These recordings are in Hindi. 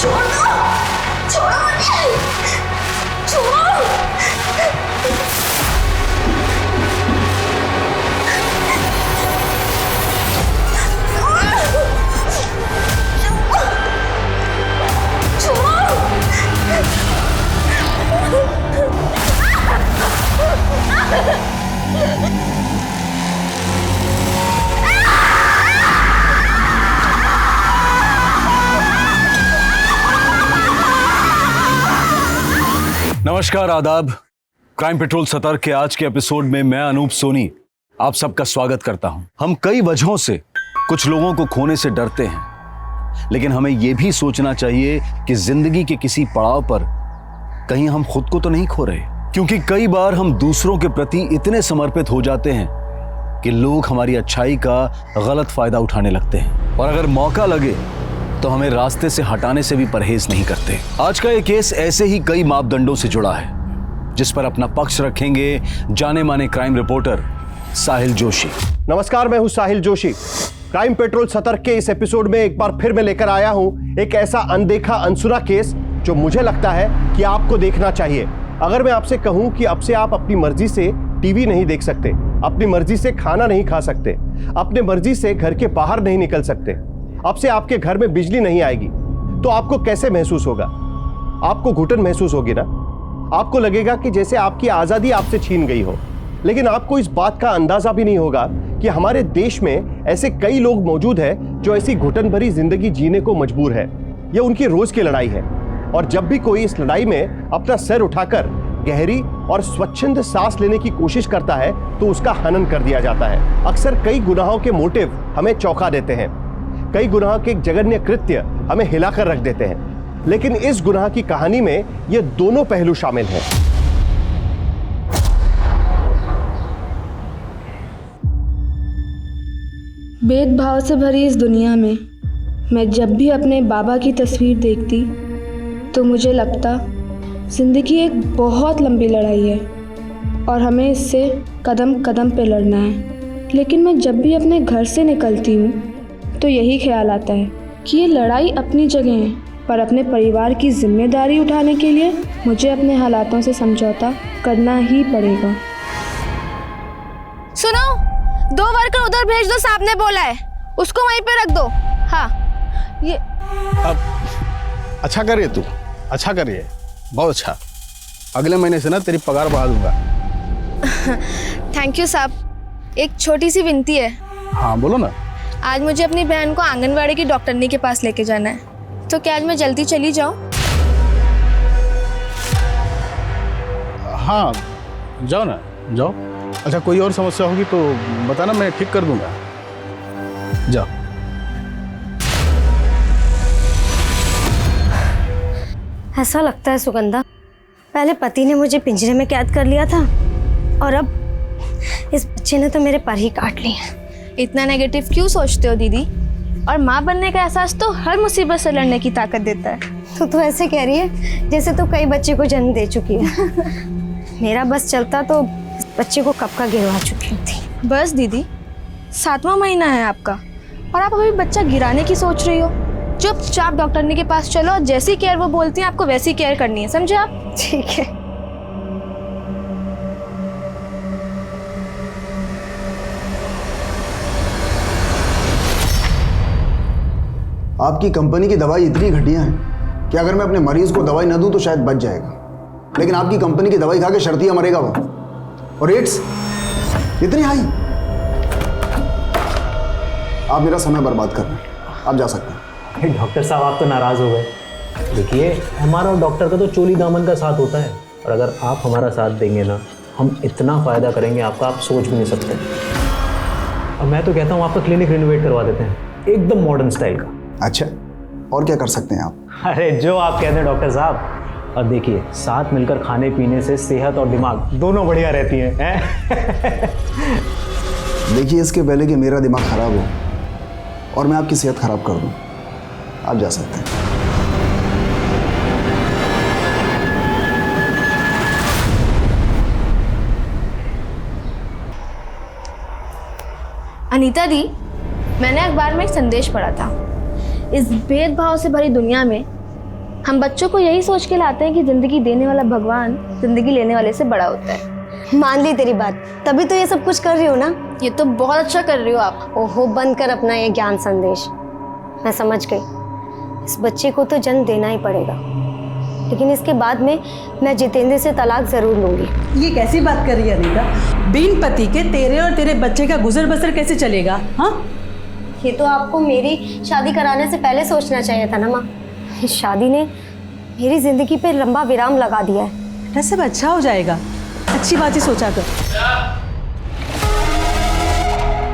छोड़ दो, छोड़ो मुझे, छोड़ो। नमस्कार, आदाब। क्राइम पेट्रोल सतर्क के आज के एपिसोड में मैं अनूप सोनी आप सबका स्वागत करता हूं। हम कई वजहों से कुछ लोगों को खोने से डरते हैं, लेकिन हमें यह भी सोचना चाहिए कि जिंदगी के किसी पड़ाव पर कहीं हम खुद को तो नहीं खो रहे, क्योंकि कई बार हम दूसरों के प्रति इतने समर्पित हो जाते हैं कि लोग हमारी अच्छाई का गलत फायदा उठाने लगते हैं, और अगर मौका लगे तो हमें रास्ते से हटाने से भी परहेज नहीं करते। आज का ये केस ऐसे ही कई मापदंडों से जुड़ा है, जिस पर अपना पक्ष रखेंगे जाने माने क्राइम रिपोर्टर साहिल जोशी। नमस्कार, मैं हूं साहिल जोशी। क्राइम पेट्रोल सतर्क के इस एपिसोड में एक बार फिर मैं लेकर आया हूं एक ऐसा अनदेखा अनसुना केस जो मुझे लगता है कि आपको देखना चाहिए। अगर मैं आपसे कहूं कि अब से आप अपनी मर्जी से टीवी नहीं देख सकते, अपनी मर्जी से खाना नहीं खा सकते, अपनी मर्जी से घर के बाहर नहीं निकल सकते, अब से आपके घर में बिजली नहीं आएगी, तो आपको कैसे महसूस होगा? आपको घुटन महसूस होगी ना? आपको लगेगा कि जैसे आपकी आजादी आपसे छीन गई हो। लेकिन आपको इस बात का अंदाजा भी नहीं होगा कि हमारे देश में ऐसे कई लोग मौजूद हैं जो ऐसी घुटन भरी जिंदगी जीने को मजबूर है। यह उनकी रोज की लड़ाई है, और जब भी कोई इस लड़ाई में अपना सिर उठाकर गहरी और स्वच्छंद सांस लेने की कोशिश करता है तो उसका हनन कर दिया जाता है। अक्सर कई गुनाहों के मोटिव हमें चौंका देते हैं, कई गुनाह के जघन्य कृत्य हमें हिलाकर रख देते हैं, लेकिन इस गुनाह की कहानी में ये दोनों पहलू शामिल हैं। भेदभाव से भरी इस दुनिया में मैं जब भी अपने बाबा की तस्वीर देखती तो मुझे लगता जिंदगी एक बहुत लंबी लड़ाई है और हमें इससे कदम कदम पे लड़ना है। लेकिन मैं जब भी अपने घर से निकलती हूँ तो यही ख्याल आता है कि ये लड़ाई अपनी जगह है, पर अपने परिवार की जिम्मेदारी उठाने के लिए मुझे अपने हालातों से समझौता करना ही पड़ेगा। सुनो, 2 वर्कर उधर भेज दो, साहब ने बोला है, उसको वहीं पे रख दो। हाँ, ये अच्छा करिए, तू अच्छा करिए, बहुत अच्छा। अगले महीने से ना तेरी पगार बढ़ा दूंगा। थैंक यू साहब। एक छोटी सी विनती है। हाँ बोलो ना। आज मुझे अपनी बहन को आंगनवाड़ी की डॉक्टरनी के पास लेके जाना है, तो क्या आज मैं जल्दी चली जाऊं? हाँ जाओ ना, जाओ। अच्छा, कोई और समस्या होगी तो बताना, मैं ठीक कर दूंगा। जाओ। ऐसा लगता है सुगंधा, पहले पति ने मुझे पिंजरे में कैद कर लिया था और अब इस बच्चे ने तो मेरे पर ही काट लिए। इतना नेगेटिव क्यों सोचते हो दीदी? और माँ बनने का एहसास तो हर मुसीबत से लड़ने की ताकत देता है। तू तो ऐसे कह रही है जैसे तू कई बच्चे को जन्म दे चुकी है। मेरा बस चलता तो इस बच्चे को कब का गिरवा चुकी थी। बस दीदी, 7वां महीना है आपका और आप अभी बच्चा गिराने की सोच रही हो। चुपचाप डॉक्टरनी के पास चलो और जैसी केयर वो बोलती हैं आपको वैसी केयर करनी है, समझे आप? ठीक है। आपकी कंपनी की दवाई इतनी घटिया है कि अगर मैं अपने मरीज को दवाई न दूं तो शायद बच जाएगा, लेकिन आपकी कंपनी की दवाई खा के शर्तिया मरेगा वो। और रेट्स इतनी हाई। आप मेरा समय बर्बाद कर रहे हैं, आप जा सकते हैं। डॉक्टर साहब, आप तो नाराज हो गए। देखिए, हमारा और डॉक्टर का तो चोली दामन का साथ होता है, और अगर आप हमारा साथ देंगे ना, हम इतना फायदा करेंगे आपका, आप सोच भी नहीं सकते। अब मैं तो कहता हूँ आपका क्लिनिक रिनोवेट करवा देते हैं, एकदम मॉडर्न स्टाइल का। अच्छा, और क्या कर सकते हैं आप? अरे जो आप कहते हैं डॉक्टर साहब। और देखिए, साथ मिलकर खाने पीने से सेहत और दिमाग दोनों बढ़िया रहती हैं। देखिए, इसके पहले कि मेरा दिमाग खराब हो और मैं आपकी सेहत खराब कर दूं, आप जा सकते हैं। अनीता दी, मैंने अखबार में एक संदेश पढ़ा था। इस भेदभाव से भरी दुनिया में हम बच्चों को यही सोच के लाते हैं कि ज़िंदगी देने वाला भगवान ज़िंदगी लेने वाले से बड़ा होता है। मान ली तेरी बात, तभी तो ये सब कुछ कर रही हो ना। ये तो बहुत अच्छा कर रही हो आप। ओहो, बंद कर अपना ये ज्ञान संदेश। मैं समझ गई, इस बच्चे को तो जन्म देना ही पड़ेगा, लेकिन इसके बाद में मैं जितेंद्र से तलाक जरूर लूंगी। ये कैसी बात कर रही है अनीता? बिन पति के तेरे और तेरे बच्चे का गुजर बसर कैसे चलेगा? हाँ, ये तो आपको मेरी शादी कराने से पहले सोचना चाहिए था ना माँ। इस शादी ने मेरी जिंदगी पे लंबा विराम लगा दिया है। बेटा सब अच्छा हो जाएगा, अच्छी बात ही सोचा कर।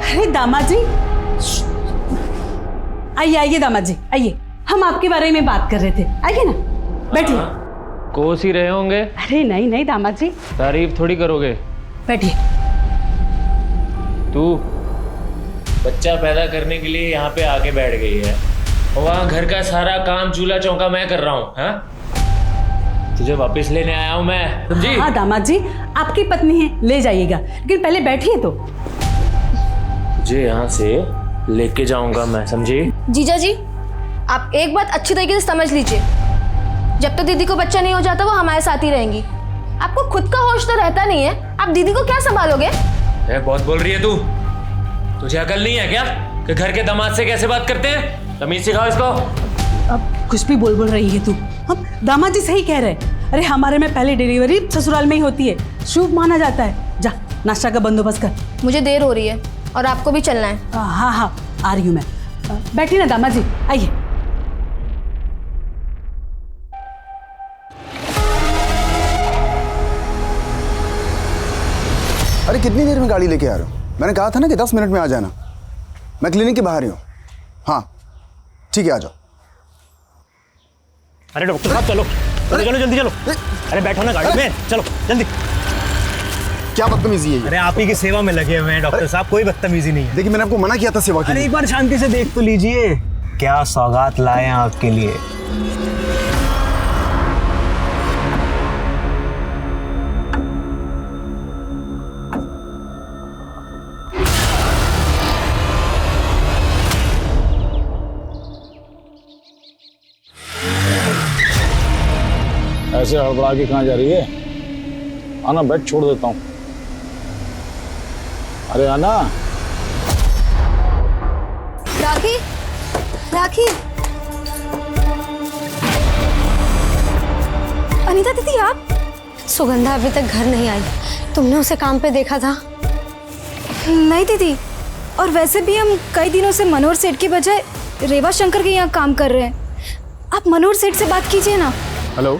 अरे दामाद जी, आइए आइए दामाद जी आइए, हम आपके बारे में बात कर रहे थे। आइए ना, बैठिए। कोस ही रहे होंगे। अरे नहीं नहीं दामाद जी, तारीफ थोड़ी करोगे। बैठिए। तू बच्चा पैदा करने के लिए यहाँ पे आके बैठ गई है और वहाँ घर का सारा काम चूल्हा चौका मैं कर रहा हूँ। हाँ, तुझे वापस लेने आया हूँ मैं, समझी? हाँ दामाद जी, आपकी पत्नी है, ले जाइएगा, लेकिन पहले बैठिए तो। तुझे यहाँ से लेके जाऊंगा मैं, समझी? जीजा जी, आप एक बात अच्छी तरीके से समझ लीजिए, जब तक दीदी को बच्चा नहीं हो जाता वो हमारे साथ ही रहेंगी। आपको खुद का होश तो रहता नहीं है, आप दीदी को क्या संभालोगे? बहुत बोल रही है तू। तुझे अकल नहीं है क्या कि घर के दामाद से कैसे बात करते हैं? तमीज सिखाओ इसको। अब कुछ भी बोल रही है तू। हम दामाद जी सही कह रहे हैं। अरे हमारे में पहले डिलीवरी ससुराल में ही होती है, शुभ माना जाता है। जा नाश्ता का बंदोबस्त कर। मुझे देर हो रही है और आपको भी चलना है। हाँ हाँ आ रही हूँ मैं। बैठिए ना दामाद जी, आइए। अरे कितनी देर में गाड़ी लेके आ रहे हो? मैंने कहा था ना कि 10 मिनट में आ जाना। मैं क्लिनिक के बाहर ही हूँ। हाँ ठीक है, आ जाओ। अरे डॉक्टर साहब चलो, चलो जल्दी चलो। अरे बैठो ना गाड़ी में, चलो जल्दी। क्या बदतमीजी है ये? अरे आप ही की सेवा में लगे हुए हैं डॉक्टर साहब, कोई बदतमीजी नहीं है। देखिए मैंने आपको मना किया था सेवा के लिए। अरे एक बार शांति से देख तो लीजिए, क्या सौगात लाए हैं आपके लिए। ऐसे हड़बड़ा के कहाँ जा रही है? आना, बेड छोड़ देता हूँ। अरे आना। राखी, राखी। अनीता दीदी आप? सुगंधा अभी तक घर नहीं आई, तुमने उसे काम पे देखा था? नहीं दीदी, और वैसे भी हम कई दिनों से मनोहर सेठ की बजाय रेवा शंकर के यहाँ काम कर रहे हैं। आप मनोहर सेठ से बात कीजिए ना। हेलो,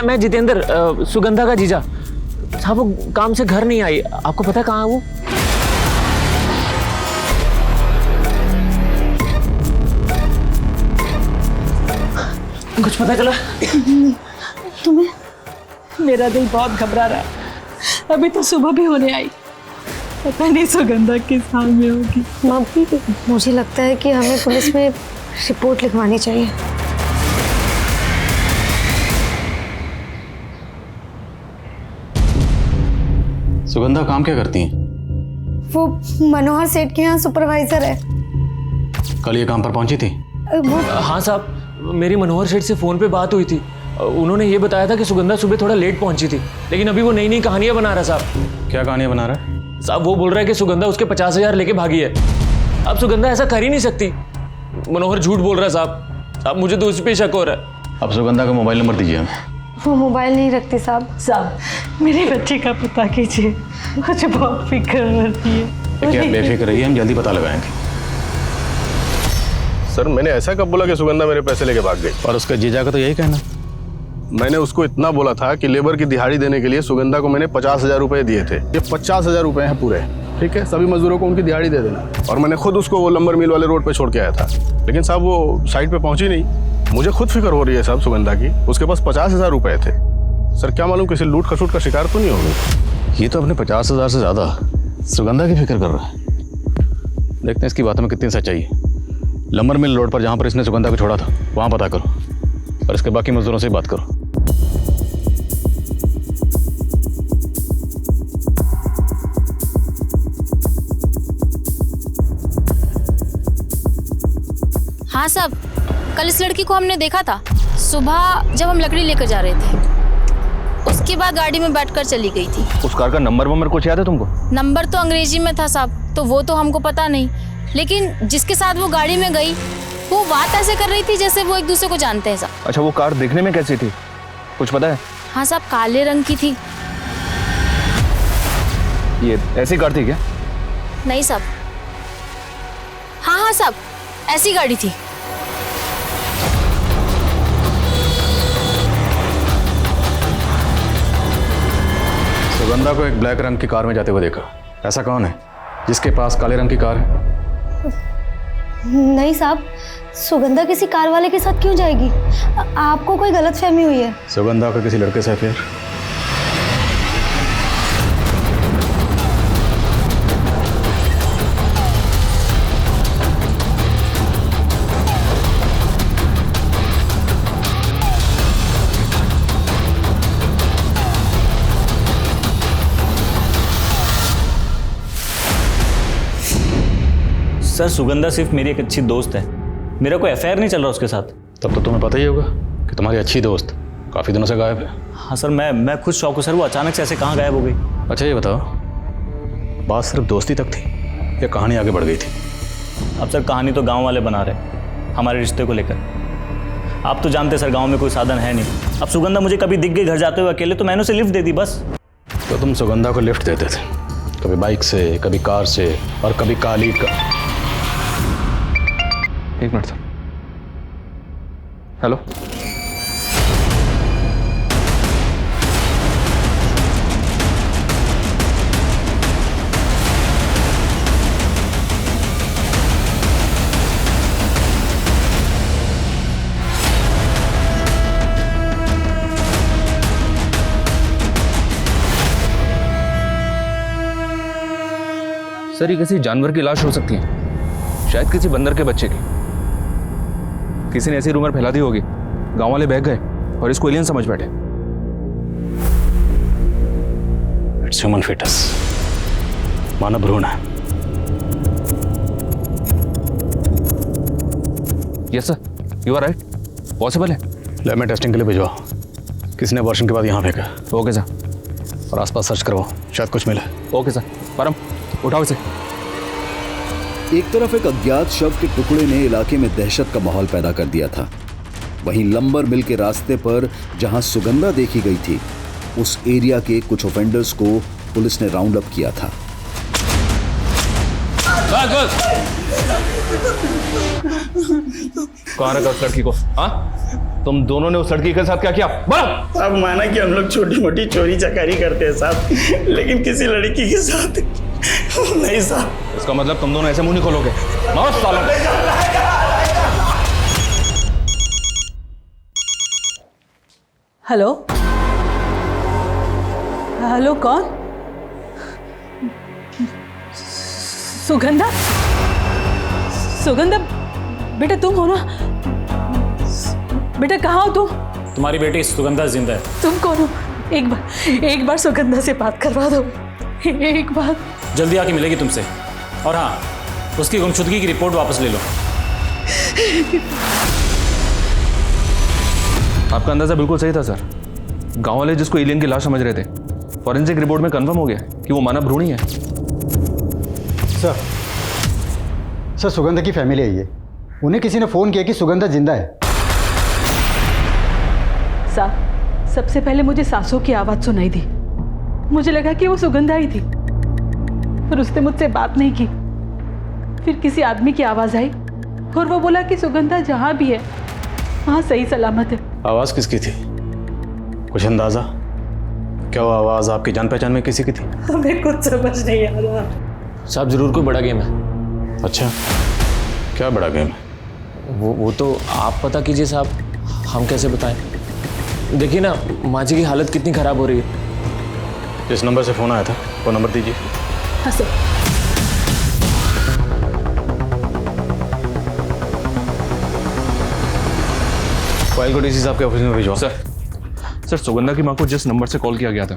मैं जितेंद्र, सुगंधा का जीजा साहब। वो काम से घर नहीं आई, आपको पता है कहाँ है वो? कुछ पता चला तुम्हें? मेरा दिल बहुत घबरा रहा है। अभी तो सुबह भी होने आई, पता नहीं सुगंधा किस हाल में होगी। मम्मी, मुझे लगता है कि हमें पुलिस में रिपोर्ट लिखवानी चाहिए। सुगंधा काम क्या करती हैं? वो मनोहर सेठ के यहाँ सुपरवाइजर है। कल ये काम पर पहुंची थी? वो हाँ साहब, मेरी मनोहर सेठ से फ़ोन पे बात हुई थी। उन्होंने ये बताया था कि सुगंधा सुबह थोड़ा लेट पहुंची थी, लेकिन अभी वो नई नई कहानियां बना रहा है साहब। क्या कहानियां बना रहा है? साहब वो बोल रहा है कि सुगंधा उसके 50,000 लेके भागी है। अब सुगंधा ऐसा कर ही नहीं सकती। मनोहर झूठ बोल रहा है साहब, मुझे तो उसी पे शक हो रहा है। अब सुगंधा का मोबाइल नंबर दीजिए हमें। वो मोबाइल नहीं रखती साहब। साहब मेरे बच्चे का पता कीजिए, मुझे बहुत फिक्र होती है। क्या बेफिक्र रहिए, हम जल्दी पता लगाएंगे। सर मैंने ऐसा कब बोला कि सुगंधा मेरे पैसे लेके भाग गई? और उसका जीजा का तो यही कहना। मैंने उसको इतना बोला था कि लेबर की दिहाड़ी देने के लिए सुगंधा को मैंने 50,000 रुपए दिए थे। ये 50,000 रुपए हैं पूरे, ठीक है? सभी मजदूरों को उनकी दिहाड़ी दे देना। और मैंने खुद उसको वो लंबर मिल वाले रोड पे छोड़ के आया था, लेकिन साहब वो साइड पे पहुंची नहीं। मुझे खुद फिक्र हो रही है साहब सुगंधा की। उसके पास 50,000 रुपए थे। सर क्या मालूम किसी लूट खसूट का शिकार तो नहीं हो गई? ये तो अपने 50,000 से ज्यादा सुगंधा की फिक्र कर रहा है। देखते हैं इसकी बातों में कितनी सच्चाई है। लंबर मिल रोड पर जहाँ पर इसने सुगंधा को छोड़ा था वहाँ पता करो, और इसके बाकी मजदूरों से बात करो। हाँ साहब, कल इस लड़की को हमने देखा था। सुबह जब हम लकड़ी लेकर जा रहे थे, उसके बाद गाड़ी में बैठकर चली गई थी। उस कार का नंबर कुछ याद है तुमको? नंबर तो अंग्रेजी में था साहब, तो वो तो हमको पता नहीं, लेकिन जिसके साथ वो गाड़ी में गई वो बात ऐसे कर रही थी जैसे वो एक दूसरे को जानते हैं साहब। अच्छा, वो कार देखने में कैसी थी, कुछ पता है? हाँ साहब, काले रंग की थी। ये ऐसी कार थी क्या? नहीं साहब, हाँ साहब, ऐसी गाड़ी थी। सुगंधा को एक ब्लैक रंग की कार में जाते हुए देखा। ऐसा कौन है जिसके पास काले रंग की कार है? नहीं साहब, सुगंधा किसी कार वाले के साथ क्यों जाएगी? आपको कोई गलतफहमी हुई है। सुगंधा का किसी लड़के से अफेयर? सर, सुगंधा सिर्फ मेरी एक अच्छी दोस्त है, मेरा कोई अफेयर नहीं चल रहा उसके साथ। तब तो तुम्हें पता ही होगा कि तुम्हारी अच्छी दोस्त काफ़ी दिनों से गायब है। हाँ सर, मैं खुद शौक हूँ सर, वो अचानक से ऐसे कहाँ गायब हो गई? अच्छा ये बताओ, बात सिर्फ दोस्ती तक थी या कहानी आगे बढ़ गई थी? अब सर कहानी तो गांव वाले बना रहे हमारे रिश्ते को लेकर। आप तो जानते सर, गांव में कोई साधन है नहीं। अब सुगंधा मुझे कभी दिख गई घर जाते हुए अकेले, तो मैंने उसे लिफ्ट दे दी बस। तो तुम सुगंधा को लिफ्ट देते थे, कभी बाइक से, कभी कार से, और कभी काली का। एक मिनट सर। हेलो, सर, ये किसी जानवर की लाश हो सकती है, शायद किसी बंदर के बच्चे की। किसी ने ऐसी रूमर फैला दी होगी, गांव वाले बहक गए और इसको एलियन समझ बैठे। इट्स ह्यूमन fetus, मानव भ्रूण है। Yes sir, you are right, possible है। लैब में टेस्टिंग के लिए भिजवाओ। किसी ने अबॉर्शन के बाद यहाँ फेंका। Okay sir. और आसपास सर्च करवाओ, शायद कुछ मिले। Okay sir. परम, उठाओ इसे। एक तरफ एक अज्ञात शव के टुकड़े ने इलाके में दहशत का माहौल पैदा कर दिया था, वहीं लंबर मिल के रास्ते पर जहां सुगंधा देखी गई थी, उस एरिया के कुछ ऑफेंडर्स को पुलिस ने राउंड अप किया था। कौन रखा उस लड़की को? हाँ, तुम दोनों ने उस लड़की के साथ क्या किया? बोलो। साहब, माना कि हम लोग छोटी मोटी चोरी चकारी करते हैं साहब, लेकिन किसी लड़की के साथ नहीं साहब। इसका मतलब तुम दोनों ऐसे मुंह नहीं खोलोगे? हेलो हेलो, कौन? सुगंधा? सुगंधा बेटा तुम हो ना? बेटा कहाँ हो तुम? तुम्हारी बेटी सुगंधा जिंदा है। तुम कौन हो? एक बार सुगंधा से बात करवा दो, एक बार। जल्दी आके मिलेगी तुमसे, और हाँ, उसकी गुमशुदगी की रिपोर्ट वापस ले लो। आपका अंदाजा बिल्कुल सही था सर। गांव वाले जिसको एलियन की लाश समझ रहे थे, फॉरेंसिक रिपोर्ट में कंफर्म हो गया कि वो मानव भ्रूण ही है। सर सुगंधा की फैमिली आई है, उन्हें किसी ने फोन किया कि सुगंधा जिंदा है। साहब, सबसे पहले मुझे सांसों की आवाज सुनाई दी, मुझे लगा कि वो सुगंधा ही थी, पर उसने मुझसे बात नहीं की। फिर किसी आदमी की आवाज आई और वो बोला कि सुगंधा जहां भी है वहां सही सलामत है। आवाज किसकी थी, कुछ अंदाजा? क्या वो आवाज आपकी जान पहचान में किसी की थी? हमें कुछ समझ नहीं आ रहा। साहब, जरूर कोई बड़ा गेम है। अच्छा, क्या बड़ा गेम है? वो तो आप पता कीजिए साहब, हम कैसे बताएं? देखिए ना, माँ जी की हालत कितनी खराब हो रही है। जिस नंबर से फोन आया था वो नंबर दीजिए। हाँ सर। फाइल को डीसी साहब के ऑफिस में भिजवाओ। सर, सुगंधा की मां को जिस नंबर से कॉल किया गया था,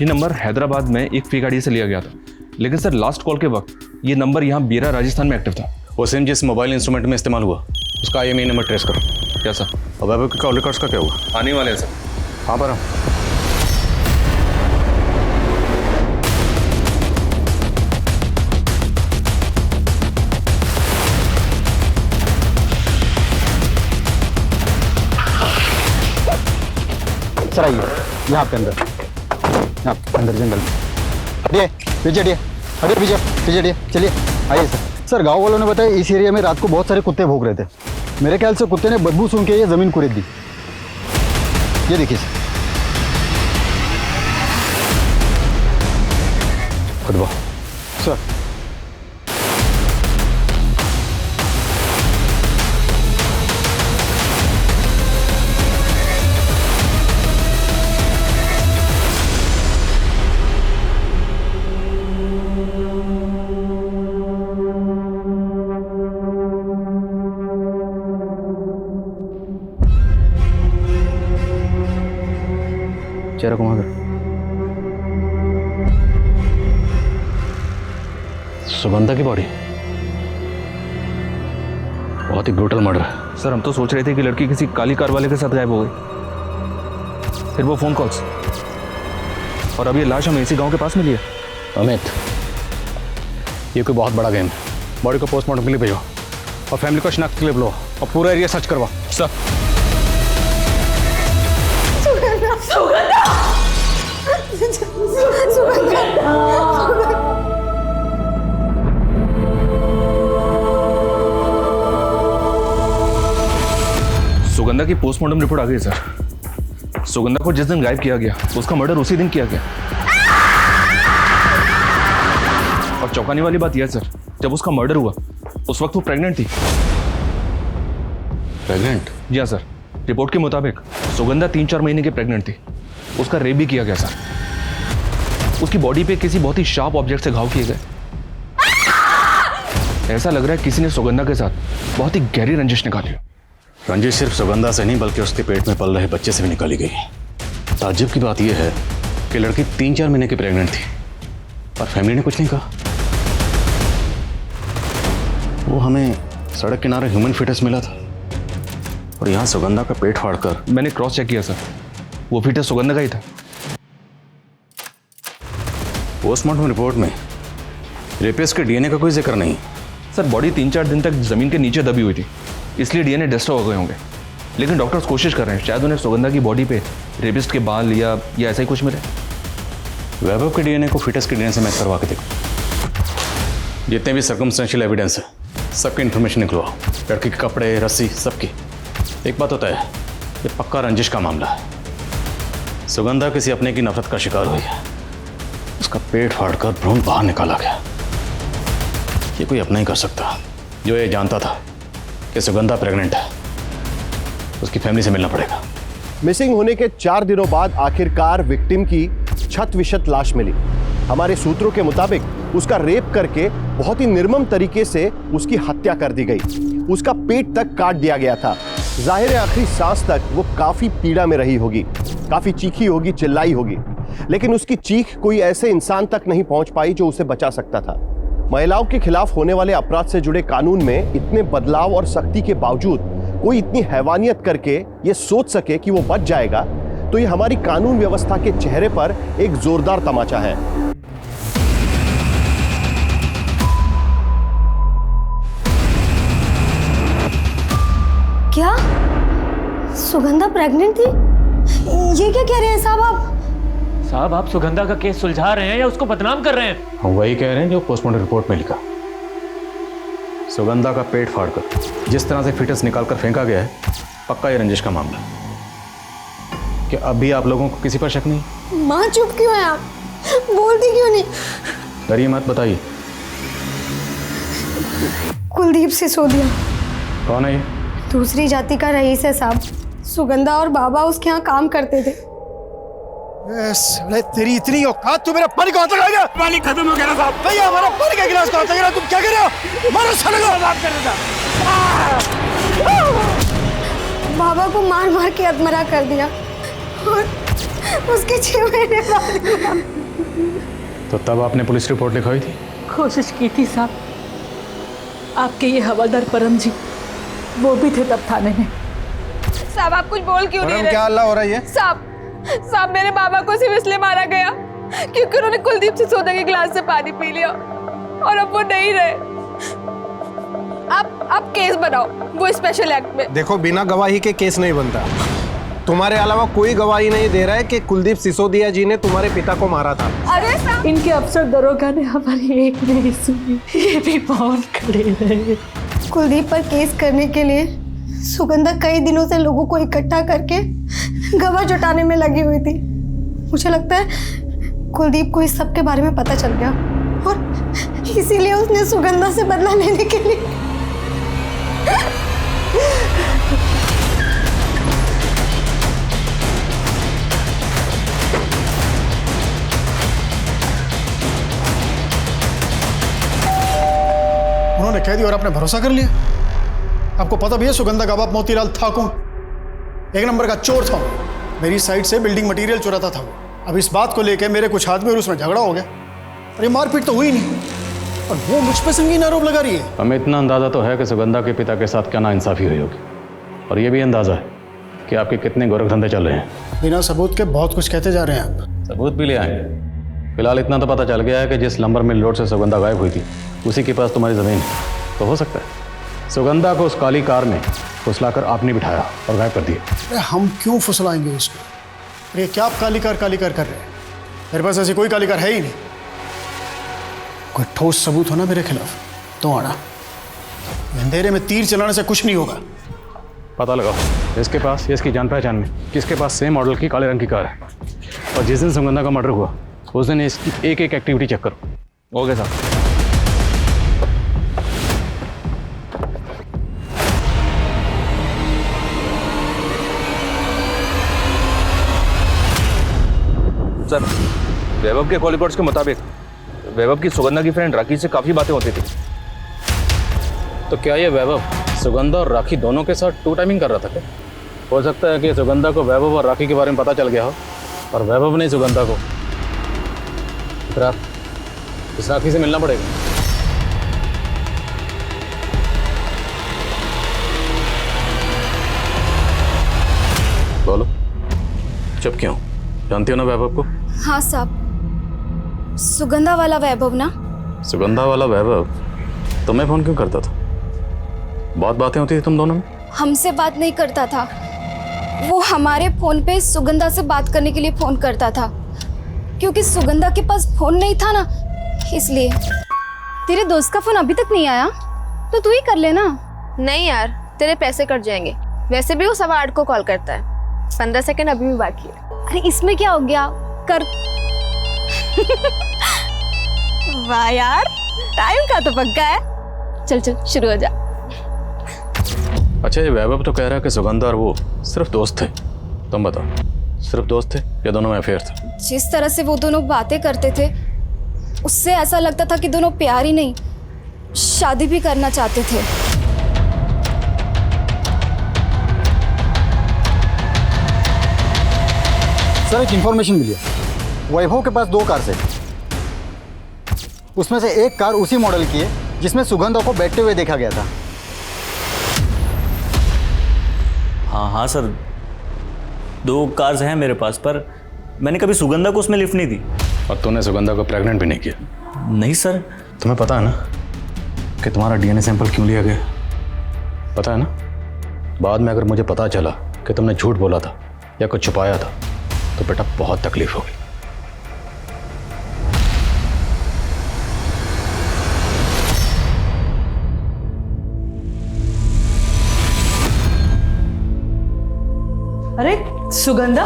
ये नंबर हैदराबाद में एक फेक आईडी से लिया गया था, लेकिन सर लास्ट कॉल के वक्त ये नंबर यहाँ बेरा राजस्थान में एक्टिव था। वो सिम जिस मोबाइल इंस्ट्रूमेंट में इस्तेमाल हुआ, उसका IMEI नंबर ट्रेस करो। क्या सर? और वैभव के कॉल रिकॉर्ड्स का क्या हुआ? आने वाले हैं सर। हाँ पर सर आइए, यहाँ आपके अंदर, यहाँ अंदर जंगल में। हटिए पीछे, हटिए हटिए पीछे पीछे हटिए, चलिए आइए सर। सर गांव वालों ने बताया इस एरिया में रात को बहुत सारे कुत्ते भौंक रहे थे। मेरे ख्याल से कुत्ते ने बदबू सूंघ के ये ज़मीन कुरेद दी। ये देखिए सर, खुदबा सर। चेहरा घुमा कर। सुगंधा की बॉडी, बहुत ही ब्रूटल मर्डर है। सर हम तो सोच रहे थे कि लड़की किसी काली कार वाले के साथ गायब हो गई, फिर वो फोन कॉल्स, और अब ये लाश हमें इसी गांव के पास मिली है। अमित, ये कोई बहुत बड़ा गेम है। बॉडी को पोस्टमार्टम के लिए भेजो और फैमिली को शिनाख्त के लिए बुलाओ और पूरा एरिया सर्च करवाओ। सर सुगंधा की पोस्टमार्टम रिपोर्ट आ गई सर। सुगंधा को जिस दिन गायब किया गया उसका मर्डर उसी दिन किया गया। और चौंकाने वाली बात यह है सर, जब उसका मर्डर हुआ उस वक्त वो प्रेग्नेंट थी। प्रेग्नेंट? जी हाँ सर, रिपोर्ट के मुताबिक सुगंधा 3-4 महीने की प्रेग्नेंट थी। उसका रेप भी किया गया सर। उसकी बॉडी पे किसी बहुत ही शार्प ऑब्जेक्ट से घाव किए गए। ऐसा लग रहा है किसी ने सुगंधा के साथ बहुत ही गहरी रंजिश निकाली। रंजिश सिर्फ सुगंधा से नहीं बल्कि उसके पेट में पल रहे बच्चे से भी निकाली गई। ताज्जुब की बात यह है कि लड़की 3-4 महीने की प्रेग्नेंट थी और फैमिली ने कुछ नहीं कहा। वो हमें सड़क किनारे ह्यूमन फीटस मिला था और यहाँ सुगंधा का पेट फाड़कर। मैंने क्रॉस चेक किया सर, वो फीटस सुगंधा का ही था। पोस्टमार्टम रिपोर्ट में रेपिस्ट के डीएनए का कोई जिक्र नहीं। सर बॉडी 3-4 दिन तक जमीन के नीचे दबी हुई थी, इसलिए डीएनए डिस्टर्ब हो गए होंगे। लेकिन डॉक्टर्स कोशिश कर रहे हैं, शायद उन्हें सुगंधा की बॉडी पे रेपिस्ट के बाल या ऐसा ही कुछ मिले। वैभव के डीएनए को फीटस के डीएनए से मैच करवा के देखो। जितने भी सर्कमस्टेंशियल एविडेंस है सबकी इन्फॉर्मेशन निकलवाओ, लड़की के कपड़े, रस्सी, सबकी। एक बात होता है, ये पक्का रंजिश का मामला है। सुगंधा किसी अपने की नफरत का शिकार हुई है। उसका पेट फाड़कर भ्रूण बाहर निकाला गया। ये कोई अपना ही कर सकता जो ये जानता था कि सुगंधा प्रेग्नेंट है। उसकी फैमिली से मिलना पड़ेगा। मिसिंग होने के 4 दिनों बाद आखिरकार विक्टिम की छत विशत लाश मिली। हमारे सूत्रों के मुताबिक उसका रेप करके बहुत ही निर्मम तरीके से उसकी हत्या कर दी गई। उसका पेट तक काट दिया गया था। जाहिर है आखिरी सांस तक वो काफी पीड़ा में रही होगी, काफी चीखी होगी, चिल्लाई होगी, लेकिन उसकी चीख कोई ऐसे इंसान तक नहीं पहुंच पाई जो उसे बचा सकता था। महिलाओं के खिलाफ होने वाले अपराध से जुड़े कानून में इतने बदलाव और सख्ती के बावजूद कोई इतनी हैवानियत करके ये सोच सके कि वो बच जाएगा, तो ये हमारी कानून व्यवस्था के चेहरे पर एक जोरदार तमाचा है। क्या सुगंधा प्रेग्नेंट थी? ये क्या कह रहे हैं साहब आप? साहब आप सुगंधा का केस सुलझा रहे हैं या उसको बदनाम कर रहे हैं? हम वही कह रहे हैं जो पोस्टमार्टम रिपोर्ट में लिखा। सुगंधा का पेट फाड़कर जिस तरह से फीटस निकालकर फेंका गया है, पक्का ये रंजिश का मामला। क्या अब भी आप लोगों को किसी पर शक नहीं? माँ चुप क्यों है आप? बोलती क्यों नहीं? डरिए मत, बताइए। कुलदीप सिसोदिया। कौन है ये? दूसरी जाति का रईस है साहब। सुगंधा और बाबा उसके यहाँ काम करते थे। तेरी इतनी औकात, तू मेरा पानी को हाथ लगाएगा? पानी खत्म हो गया साहब। भैया हमारा पानी का गिलास को हाथ लगा, तुम क्या कर रहे हो? मारो साले को। बात कर रहा था। बाबा को मार मार के अधमरा कर दिया और उसके 6 महीने बाद। तो तब आपने पुलिस रिपोर्ट लिखवाई थी? कोशिश की थी साहब। आपके ये हवलदार परम जी वो भी थे तब थाने में। साहब आप कुछ बोल क्यों नहीं रहे? क्या हल्ला हो रहा है ये? साहब मेरे बाबा को सिर्फ इसलिए मारा गया क्योंकि उन्होंने कुलदीप सिसोदिया के गिलास से पानी पी लिया और अब वो नहीं रहे। आप केस बनाओ वो स्पेशल एक्ट में। देखो, बिना गवाही के केस नहीं बनता। तुम्हारे अलावा कोई गवाही नहीं दे रहा है कि कुलदीप सिसोदिया जी ने तुम्हारे पिता को मारा था। अरे साहब, इनके अफसर दरोगा ने हमारी एक नहीं सुनी, ये भी बहुत खड़े रहे। कुलदीप पर केस करने के लिए सुगंधा कई दिनों से लोगों को इकट्ठा करके गवाह जुटाने में लगी हुई थी। मुझे लगता है कुलदीप को इस सब के बारे में पता चल गया और इसीलिए उसने सुगंधा से बदला लेने के लिए उन्होंने कह दिया और आपने भरोसा कर लिया। आपको पता भी है सुगंधा का बाप मोतीलाल था कौन? एक नंबर का चोर था वो। मेरी साइड से बिल्डिंग मटेरियल चुराता था वो। अब इस बात को लेकर मेरे कुछ आदमी और उसमें झगड़ा हो गया और ये मारपीट तो हुई नहीं और वो मुझ पर संगीन आरोप लगा रही है। हमें इतना अंदाजा तो है कि सुगंधा के पिता के साथ क्या नाइंसाफी हुई होगी और ये भी अंदाजा है कि आपके कितने गोरख धंधे चल रहे हैं। बिना सबूत के बहुत कुछ कहते जा रहे हैं आप। सबूत भी ले आएंगे। फिलहाल इतना तो पता चल गया है कि जिस लंबर मिल रोड से सुगंधा गायब हुई थी उसी के पास तुम्हारी ज़मीन है। तो हो सकता है सुगंधा को उस काली कार में फुसलाकर आपने बिठाया और गायब कर दिया। अरे हम क्यों फुसलाएंगे उसको? अरे क्या आप काली कार कर रहे हैं? मेरे पास ऐसी कोई काली कार है ही नहीं। कोई ठोस सबूत हो ना मेरे खिलाफ तो आना। अंधेरे में तीर चलाने से कुछ नहीं होगा। पता लगाओ इसके पास, इसकी जान पहचान में किसके पास सेम मॉडल की काले रंग की कार है। और जिस दिन सुगंधा का मर्डर हुआ उस दिन इसकी एक एक एक्टिविटी चेक करो। ओके साहब। सर, वैभव के कॉल रिकॉर्ड्स के मुताबिक वैभव की सुगंधा की फ्रेंड राखी से काफ़ी बातें होती थी। तो क्या ये वैभव सुगंधा और राखी दोनों के साथ टू टाइमिंग कर रहा था क्या? हो सकता है कि सुगंधा को वैभव और राखी के बारे में पता चल गया हो और वैभव ने सुगंधा को। फिर आप इस राखी से मिलना पड़ेगा। बोलो, चुप क्यों? जानती हो ना वैभव को? हाँ साहब, सुगंधा वाला वैभव ना। सुगंधा वाला वैभव तुम्हें फोन क्यों करता था? बहुत बातें होती थी तुम दोनों में। हमसे बात नहीं करता था, वो हमारे फोन पे सुगंधा से बात करने के लिए फोन करता था क्योंकि सुगंधा के पास फोन नहीं था ना, इसलिए। तेरे दोस्त का फोन अभी तक नहीं आया तो तू ही कर लेना। नहीं यार, तेरे पैसे कट जाएंगे। वैसे भी वो 8:15 को कॉल करता है। 15 सेकंड अभी भी बाकी है। अरे इसमें क्या हो गया, कर। वाह यार, टाइम का तो पक्का है। चल चल शुरू हो जा। अच्छा, ये वैभव तो कह रहा है कि सुगंधा और वो सिर्फ दोस्त थे। तुम बताओ, सिर्फ दोस्त थे या दोनों में अफेयर था? जिस तरह से वो दोनों बातें करते थे उससे ऐसा लगता था कि दोनों प्यार ही नहीं शादी भी करना चाहते थे। सर, एक इंफॉर्मेशन मिली है। वैभव के पास 2 कार है। उसमें से एक कार उसी मॉडल की है जिसमें सुगंधा को बैठते हुए देखा गया था। हाँ हाँ सर, 2 कार्स हैं मेरे पास, पर मैंने कभी सुगंधा को उसमें लिफ्ट नहीं दी। और तूने सुगंधा को प्रेग्नेंट भी नहीं किया? नहीं सर। तुम्हें पता है ना कि तुम्हारा डीएनए सैंपल क्यों लिया गया? पता है ना? बाद में अगर मुझे पता चला कि तुमने झूठ बोला था या कुछ छुपाया था तो बेटा बहुत तकलीफ होगी। अरे सुगंधा,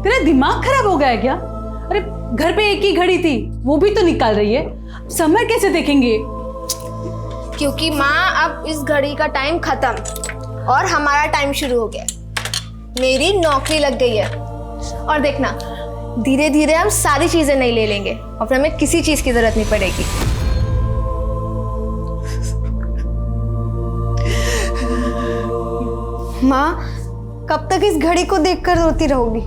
तेरा दिमाग खराब हो गया है क्या? अरे घर पे एक ही घड़ी थी, वो भी तो निकाल रही है। समय कैसे देखेंगे? क्योंकि माँ अब इस घड़ी का टाइम खत्म और हमारा टाइम शुरू हो गया। मेरी नौकरी लग गई है और देखना, धीरे धीरे हम सारी चीजें नहीं ले लेंगे और फिर हमें किसी चीज की जरूरत नहीं पड़ेगी। माँ, कब तक इस घड़ी को देखकर रोती रहोगी?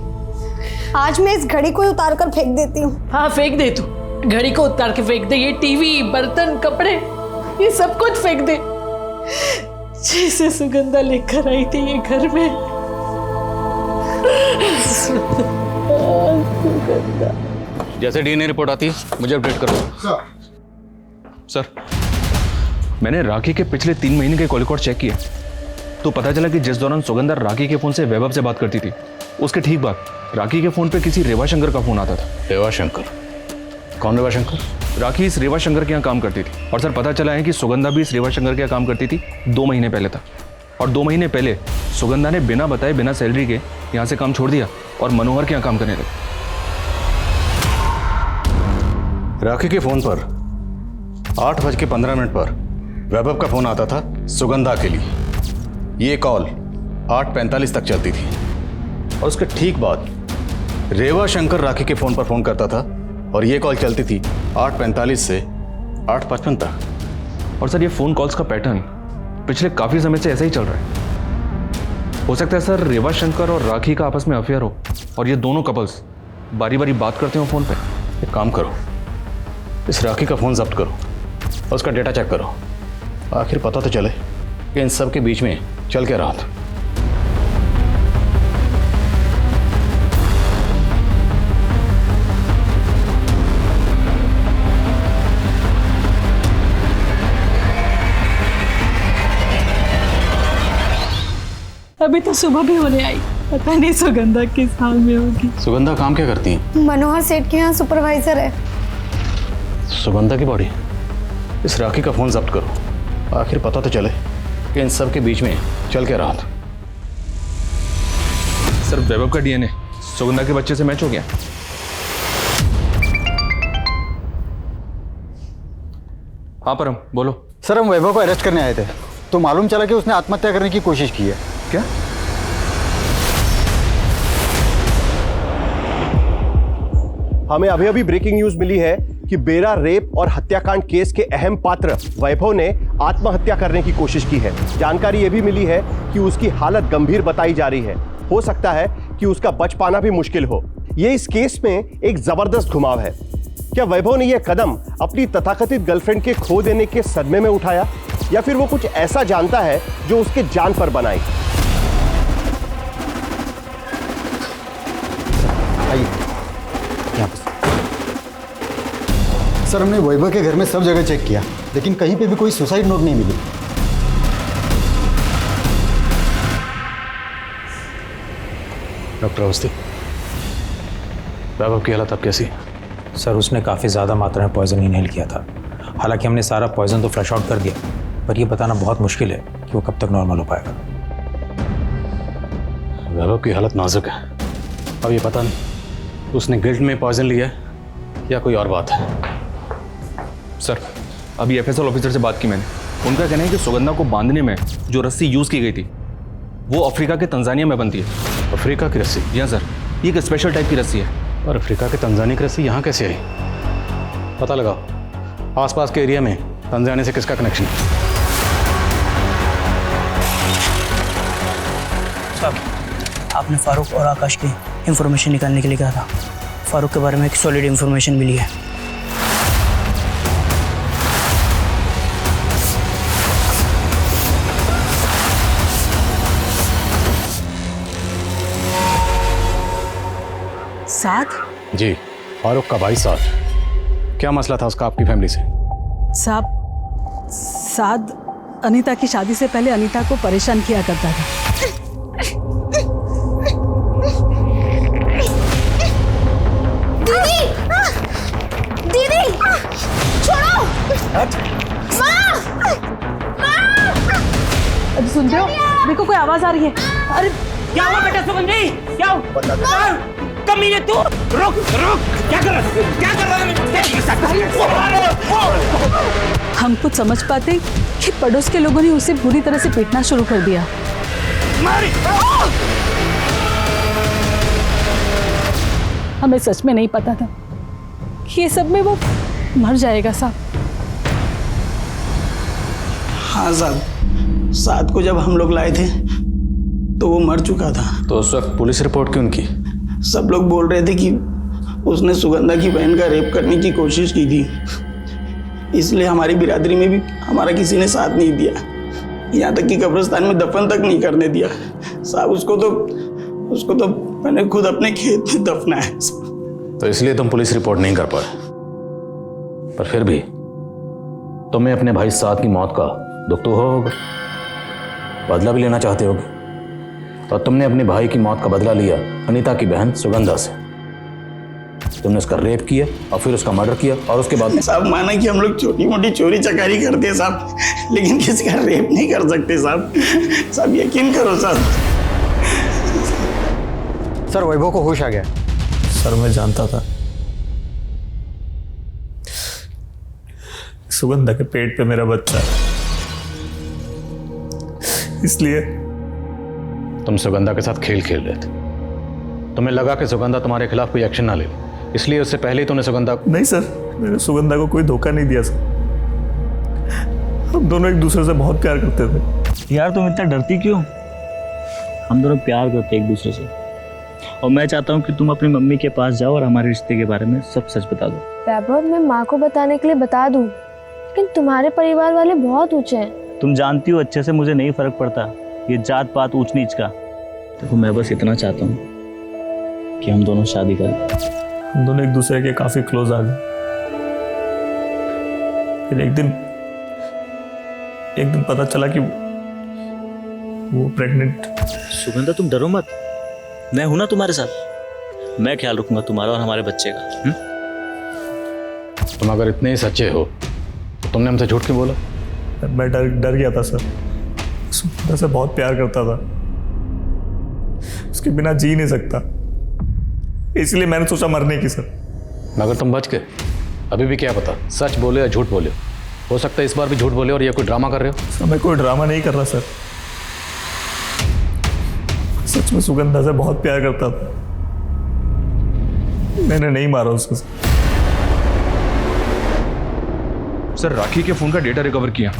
आज मैं इस घड़ी को उतार कर फेंक देती हूँ। हाँ फेंक दे, तू घड़ी को उतार के फेंक दे। ये टीवी, बर्तन, कपड़े, ये सब कुछ फेंक दे। जैसे सुगंधा लेकर आई थी ये घर में। सुगंधा। जैसे डीएनए रिपोर्ट आती है मुझे अपडेट करो। सर, मैंने राखी के पिछले 3 महीने के कॉल रिकॉर्ड चेक किए तो पता चला कि जिस दौरान सुगंधा राखी के फोन से वैभव से बात करती थी, उसके ठीक बाद राखी के फोन पे किसी रेवा शंकर का फोन आता था। रेवा शंकर? कौन रेवा शंकर? राखी इस रेवा शंकर के यहाँ काम करती थी और सर पता चला है कि सुगंधा भी इस रेवा शंकर के यहाँ काम करती थी 2 महीने पहले तक। और 2 महीने पहले सुगंधा ने बिना बताए, बिना सैलरी के यहाँ से काम छोड़ दिया और मनोहर के यहाँ काम करने लगी। राखी के फोन पर 8:15 पर वैभव का फोन आता था सुगंधा के लिए। ये कॉल 8:45 तक चलती थी और उसके ठीक बाद रेवा शंकर राखी के फोन पर फोन करता था और ये कॉल चलती थी 8:45 से 8:55 तक। और सर ये फोन कॉल्स का पैटर्न पिछले काफी समय से ऐसा ही चल रहा है। हो सकता है सर रेवा शंकर और राखी का आपस में अफेयर हो और ये दोनों कपल्स बारी बारी बात करते हो फोन पे। एक काम करो, इस राखी का फोन जब्त करो और उसका डेटा चेक करो, आखिर पता तो चले कि इन सब के बीच में चल क्या रहा था। अभी तो सुबह भी होने आई, पता नहीं सुगंधा किस हाल में होगी। सुगंधा काम क्या करती है? मनोहर सेठ के यहाँ सुपरवाइजर है। सुगंधा की बॉडी? इस राखी का फोन जब्त करो, आखिर पता तो चले कि इन सब के बीच में चल क्या रहा था। सर वैभव का डीएनए सुगंधा के बच्चे से मैच हो गया। हाँ परम बोलो। सर हम वैभव को अरेस्ट करने आए थे तो मालूम चला कि उसने आत्महत्या करने की कोशिश की है। क्या? हमें अभी अभी ब्रेकिंग न्यूज मिली है कि बेरा रेप और हत्याकांड केस के अहम पात्र वैभव ने आत्महत्या करने की कोशिश की है। जानकारी यह भी मिली है कि उसकी हालत गंभीर बताई जा रही है। हो सकता है कि उसका बच पाना भी मुश्किल हो। यह इस केस में एक जबरदस्त घुमाव है। क्या वैभव ने यह कदम अपनी तथाकथित गर्लफ्रेंड के खो देने के सदमे में उठाया या फिर वो कुछ ऐसा जानता है जो उसके जान पर बनाई? सर हमने वैभव के घर में सब जगह चेक किया लेकिन कहीं पे भी कोई सुसाइड नोट नहीं मिली। डॉक्टर अवस्थी, वैभव की हालत अब कैसी? सर उसने काफ़ी ज़्यादा मात्रा में पॉइजन इनहेल किया था। हालांकि हमने सारा पॉइजन तो फ्लश आउट कर दिया, पर यह बताना बहुत मुश्किल है कि वो कब तक नॉर्मल हो पाएगा। वैभव की हालत नाजुक है। अब ये पता नहीं उसने गिल्ट में पॉइजन लिया है या कोई और बात है। सर अभी एफएसएल ऑफिसर से बात की मैंने। उनका कहना है कि सुगंधा को बांधने में जो रस्सी यूज़ की गई थी वो अफ्रीका के तंजानिया में बनती है। अफ्रीका की रस्सी? जी हाँ सर, ये एक स्पेशल टाइप की रस्सी है। और अफ्रीका के तंजानिया की रस्सी यहाँ कैसे आई? पता लगाओ आसपास के एरिया में तंजानिया से किसका कनेक्शन है। साहब आपने फारूक और आकाश की इंफॉर्मेशन निकालने के लिए कहा था। फारूक के बारे में एक सॉलिड इंफॉर्मेशन मिली है। साथ? जी, फारूक का भाई साथ। क्या मसला था उसका आपकी फैमिली से? साद अनीता की शादी से पहले अनीता को परेशान किया करता था। दीदी! दीदी! छोड़ो! माँ! अब सुनते हो? देखो कोई आवाज आ रही है। अरे क्या हुआ बेटा सुगंधी? क्या हुआ? कमीने तू रुक रुक, क्या कर रहा है? क्या कर रहा है? हम कुछ समझ पाते कि पड़ोस के लोगों ने उसे बुरी तरह से पीटना शुरू कर दिया। हमें सच में नहीं पता था कि ये सब में वो मर जाएगा साहब। हाँ साहब, साथ को जब हम लोग लाए थे तो वो मर चुका था। तो उस वक्त पुलिस रिपोर्ट क्यों की? सब लोग बोल रहे थे कि उसने सुगंधा की बहन का रेप करने की कोशिश की थी, इसलिए हमारी बिरादरी में भी हमारा किसी ने साथ नहीं दिया। यहाँ तक कि कब्रिस्तान में दफन तक नहीं करने दिया साहब। उसको तो मैंने खुद अपने खेत में दफनाया है। तो इसलिए तुम पुलिस रिपोर्ट नहीं कर पाए, पर फिर भी तुम्हें अपने भाई साद की मौत का दुख तो होगा, बदला भी लेना चाहते होगे। और तुमने अपने भाई की मौत का बदला लिया अनीता की बहन सुगंधा से। तुमने उसका रेप किया और फिर उसका मर्डर किया, और उसके बाद साहब माना कि हम लोग छोटी मोटी चोरी चकारी करते हैं साहब, लेकिन किसी का रेप नहीं कर सकते साहब। साहब यकीन करो साहब। सर वैभव को होश आ गया। सर मैं जानता था सुगंधा के पेट पे मेरा बच्चा है, इसलिए तुम सुगंधा के साथ खेल खेल रहे थे। तुम्हें लगा कि सुगंधा तुम्हारे खिलाफ कोई एक्शन ना ले, इसलिए उससे पहले ही तुमने सुगंधा। नहीं सर, मैंने सुगंधा को कोई धोखा नहीं दिया सर। हम दोनों एक दूसरे से बहुत प्यार करते थे। यार तुम इतना डरती क्यों? हम दोनों प्यार करते एक दूसरे से, और मैं चाहता हूँ कि तुम अपनी मम्मी के पास जाओ और हमारे रिश्ते के बारे में सब सच बता दो। वैभव, मैं माँ को बताने के लिए बता दूं, लेकिन तुम्हारे परिवार वाले बहुत ऊंचे हैं। तुम जानती हो अच्छे से, मुझे नहीं फर्क पड़ता ये जात पात ऊंच नीच का। देखो मैं बस इतना चाहता हूँ कि हम दोनों शादी करें। हम दोनों एक दूसरे के काफी क्लोज आ गए। फिर एक दिन पता चला कि वो प्रेग्नेंट। सुगंधा तुम डरो मत, मैं हूं ना तुम्हारे साथ। मैं ख्याल रखूंगा तुम्हारा और हमारे बच्चे का। तुम अगर इतने ही सच्चे हो तो तुमने हमसे झूठ क्यों बोला? मैं डर गया था सर। सुगंधा से बहुत प्यार करता था, उसके बिना जी नहीं सकता, इसलिए मैंने सोचा मरने की सर। मगर तुम बच गए। अभी भी क्या पता सच बोले या झूठ बोले। हो सकता है इस बार भी झूठ बोले और ये कोई ड्रामा कर रहे हो। सर मैं कोई ड्रामा नहीं कर रहा सर, सच में सुगंधा से बहुत प्यार करता था। मैंने नहीं मारा उसको। सर राखी के फोन का डेटा रिकवर किया।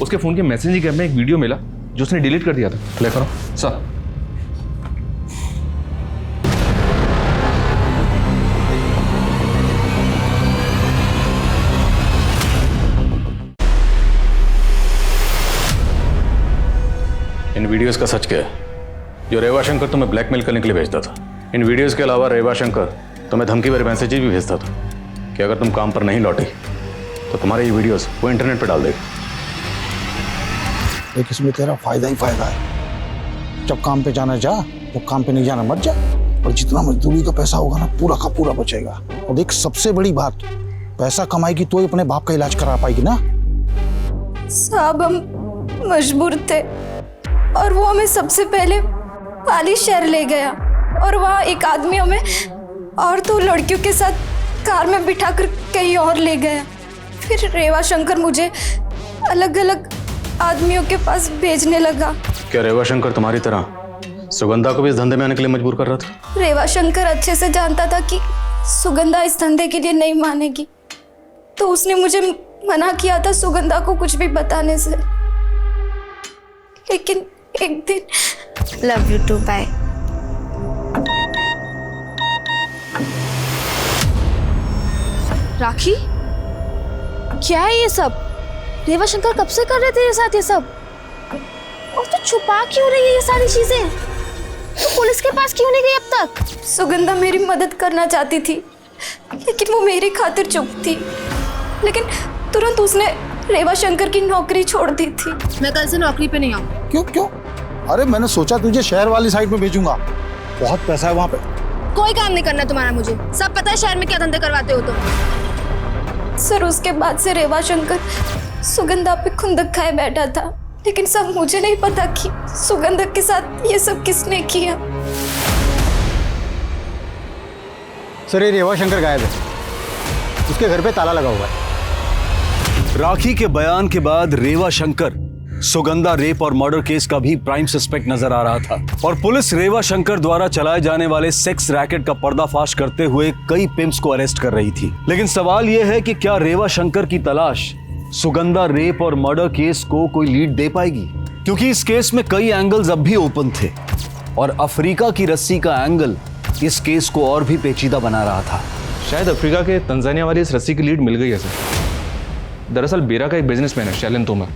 उसके फोन के मैसेजिंग ऐप में एक वीडियो मिला जो उसने डिलीट कर दिया था। प्ले करो सर। इन वीडियोस का सच क्या है? जो रेवा शंकर तुम्हें ब्लैकमेल करने के लिए भेजता था। इन वीडियोस के अलावा रेवा शंकर तुम्हें धमकी भरे मैसेजेस भी भेजता था कि अगर तुम काम पर नहीं लौटे तो तुम्हारे ये वीडियोस वो इंटरनेट पर डाल देगा। देख इसमें तेरा फायदा ही फायदा है। जब काम पे जाना जा, जब काम पे नहीं जाना मत जा। और जितना मजदूरी का पैसा होगा ना पूरा का पूरा बचेगा। और देख सबसे बड़ी बात, पैसा कमाएगी तो ही अपने बाप का इलाज करा पाएगी ना। साहब हम मजबूर थे और वो हमें सबसे पहले पाली शहर ले गया, और वहाँ एक आदमी हमें और 2 लड़कियों के साथ कार में बिठाकर कहीं और ले गया। फिर रेवा शंकर मुझे अलग अलग आदमियों के पास भेजने लगा। क्या रेवा शंकर तुम्हारी तरह सुगंधा को भी इस धंधे में आने के लिए मजबूर कर रहा था? रेवा शंकर अच्छे से जानता था कि सुगंधा इस धंधे के लिए नहीं मानेगी, तो उसने मुझे मना किया था सुगंधा को कुछ भी बताने से। लेकिन एक दिन लव यू टू, बाय। राखी, क्या है ये सब? रेवा शंकर कब से कर रहे थे ये साथ ये सब? और तो छुपा क्यों रही है ये सारी चीजें? तो पुलिस के पास क्यों नहीं गई अब तक? सुगंधा मेरी मदद करना चाहती थी, लेकिन वो मेरी खातिर चुप थी। लेकिन तुरंत उसने रेवा शंकर की नौकरी छोड़ दी थी। मैं कल से नौकरी पे नहीं आऊँ। क्यों? अरे मैंने सोचा तुझे शहर वाली साइड में भेजूंगा, बहुत पैसा है वहाँ पे। कोई काम नहीं करना तुम्हारा, मुझे सब पता है शहर में क्या धंधे करवाते हो तुम। सर उसके बाद से रेवा शंकर सुगंधा पे खुंदक खाए बैठा था, लेकिन सब मुझे नहीं पता कि सुगंधा के साथ ये सब किसने किया। सर ये रेवा शंकर गायब है, उसके घर पे ताला लगा हुआ है। राखी के बयान के बाद रेवा शंकर सुगंधा रेप और मर्डर केस का भी प्राइम सस्पेक्ट नजर आ रहा था, और पुलिस रेवा शंकर द्वारा चलाए जाने वाले सेक्स रैकेट का पर्दाफाश करते हुए कई पिम्प्स को अरेस्ट कर रही थी। लेकिन सवाल यह है कि क्या रेवा शंकर की तलाश सुगंधा रेप और मर्डर केस को कोई लीड दे पाएगी, क्योंकि इस केस में कई एंगल्स अब भी ओपन थे, और अफ्रीका की रस्सी का एंगल इस केस को और भी पेचीदा बना रहा था। शायद अफ्रीका के तंजानिया वाली इस रस्सी की लीड मिल गई है सर। दरअसल बेरा का एक बिजनेसमैन है शैलन तोमर,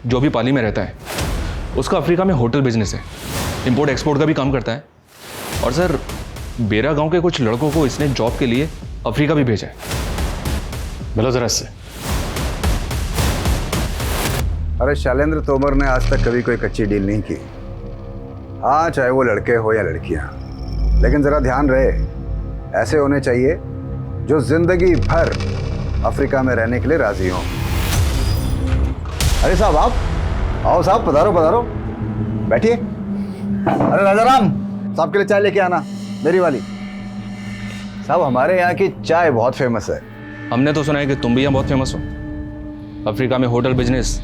जो भी पाली में रहता है उसका अफ्रीका में होटल बिजनेस है, इंपोर्ट एक्सपोर्ट का भी काम करता है। और सर बेरा गांव के कुछ लड़कों को इसने जॉब के लिए अफ्रीका भी भेजा है। मिलो जरा इससे। अरे शैलेंद्र तोमर ने आज तक कभी कोई कच्ची डील नहीं की। हाँ, चाहे वो लड़के हो या लड़कियां, लेकिन जरा ध्यान रहे, ऐसे होने चाहिए जो जिंदगी भर अफ्रीका में रहने के लिए राजी हों। अरे साहब, आप आओ साहब, पधारो पधारो, बैठिए। अरे राजाराम, साहब के लिए चाय लेके आना, मेरी वाली। साहब हमारे यहाँ की चाय बहुत फेमस है। हमने तो सुना है कि तुम भी यहाँ बहुत फेमस हो, अफ्रीका में होटल बिजनेस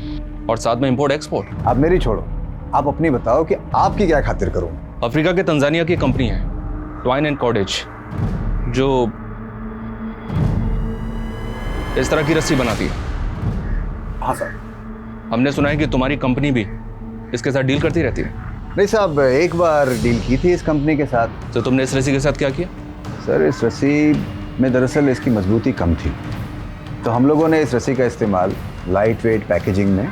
और साथ में इंपोर्ट एक्सपोर्ट। आप मेरी छोड़ो, आप अपनी बताओ कि आपकी क्या खातिर करूं। अफ्रीका के तंजानिया की कंपनी है ट्वाइन एंड कॉटेज, जो इस तरह की रस्सी बनाती है। हाँ सर। हमने सुना है कि तुम्हारी कंपनी भी इसके साथ डील करती रहती है। नहीं साहब, एक बार डील की थी इस कंपनी के साथ। तो तुमने इस रस्सी के साथ क्या किया? सर इस रस्सी में दरअसल इसकी मजबूती कम थी, तो हम लोगों ने इस रस्सी का इस्तेमाल लाइट वेट पैकेजिंग में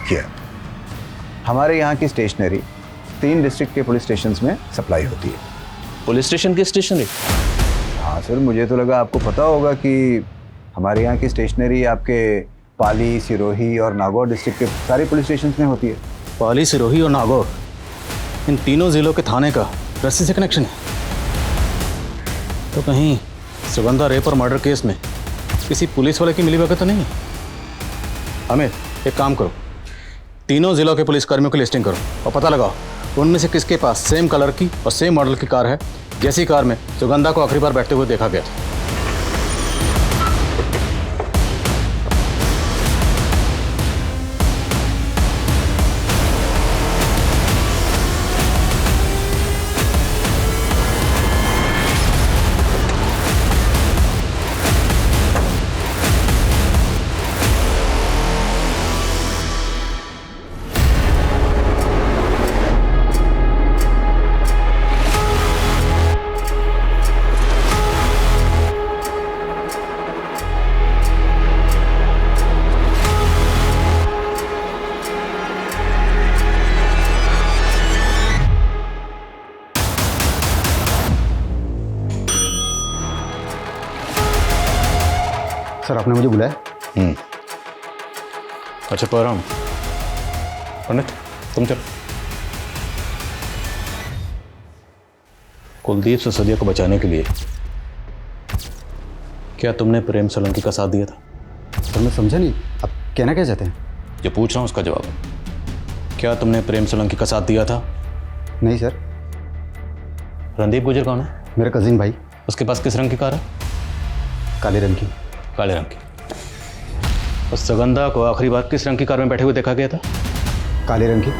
किया। हमारे यहाँ की स्टेशनरी 3 डिस्ट्रिक्ट के पुलिस स्टेशंस में सप्लाई होती है। पुलिस स्टेशन की स्टेशनरी? हाँ सर, मुझे तो लगा आपको पता होगा कि हमारे यहाँ की स्टेशनरी आपके पाली, सिरोही और नागौर डिस्ट्रिक्ट के सारे पुलिस स्टेशंस में होती है। पाली, सिरोही और नागौर, इन तीनों जिलों के थाने का रस्सी से कनेक्शन है। तो कहीं सुगंधा रेप और मर्डर केस में किसी पुलिस वाले की मिलीभगत तो नहीं है? अमित, एक काम करो, तीनों जिलों के पुलिसकर्मियों की लिस्टिंग करो और पता लगाओ उनमें से किसके पास सेम कलर की और सेम मॉडल की कार है जैसी कार में सुगंधा को आखिरी बार बैठते हुए देखा गया था। सर आपने मुझे बुलाया? अच्छा परम, पंडित तुम चलो। कुलदीप सिसोदिया को बचाने के लिए क्या तुमने प्रेम सोलंकी का साथ दिया था? सर मैं समझा नहीं, आप कहना क्या चाहते हैं? जो पूछ रहा हूँ उसका जवाब। क्या तुमने प्रेम सोलंकी का साथ दिया था? नहीं सर। रणदीप गुजर कौन है? मेरा कजिन भाई। उसके पास किस रंग की कार है? काले रंग की। काले रंग की। और सुगंधा को आखिरी बार किस रंग की कार में बैठे हुए देखा गया था? काले रंग की।